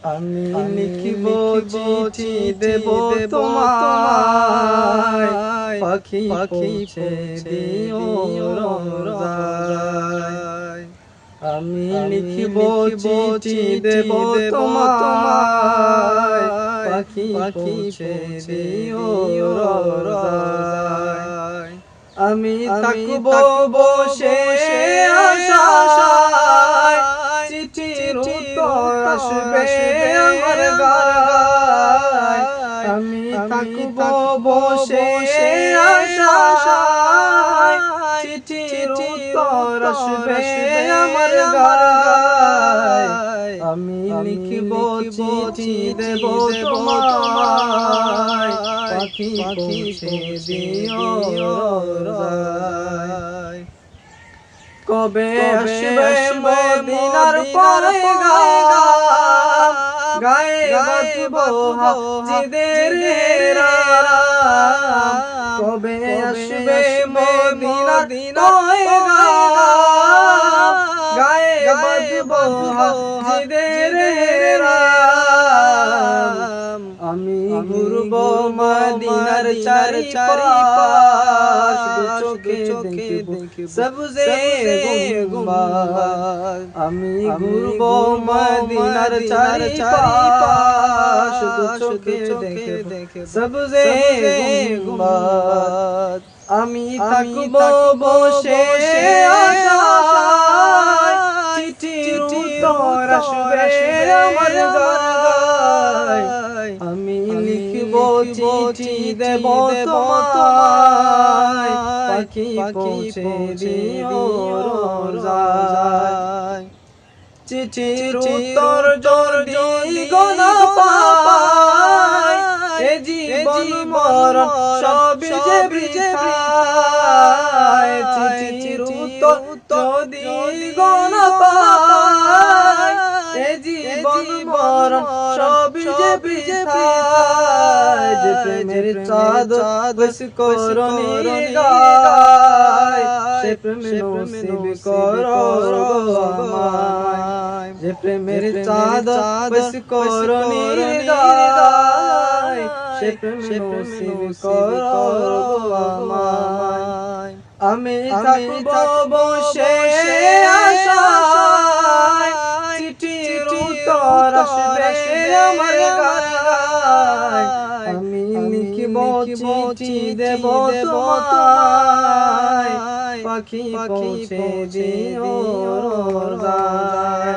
আমি লিখিব চিঠি দেব তোমায়, পাখি পৌঁছে দিও রোজায়। আমি লিখিব চিঠি দেব তোমায়, পাখি পৌঁছে দিও রোজায়। আমি থাকব বসে আশায়, চিঠির উত্তর আসবে আমার গায়। আমি থাকব বসে আশায়, চিঠির উত্তর আসবে আমার গায়। আমি লিখব চিঠি দেব তোমায়, পাখি পৌঁছে দিও রোজায়। কবে আসবে মদিনার পয়গাম, গায়ে বাজব হাজিদের রাম। কবে আসবে মদিনার পয়গাম, গায়ে বাজব হাজিদের রাম। আমি ঘুরব মদিনার চারিপাশ, চোখে দেখব সবজে গুম্বাদ। আমি ঘুরব মদিনার চারিপাশ, চোখে দেখব সবজে গুম্বাদ। আমি থাকব বসে আশায়, চিঠির উত্তর আসবে আমার গায়। আমি লিখব চিঠি দেব তোমায়, পাখি পৌঁছে দিও রোজায়। চিঠির উত্তর যদি গোনা পাই, এ জীবন মরণ সবই যে বৃথায়। চিঠির উত্তর যদি গোনা পাই, এ জীবন মরণ সবই যে বৃথায়। যে প্রেমের চাঁদ বস করনি গায়, সে প্রেম নসিব করো আমায়। যে প্রেমের চাঁদ বস করনি গায়, সে প্রেম নসিব করো আমায়। আমি থাকব বসে আশায়, চিঠির উত্তর আসবে আমার গায়। আমি লিখব চিঠি দেব তোমায়, পাখি পৌঁছে দিও রোজায়।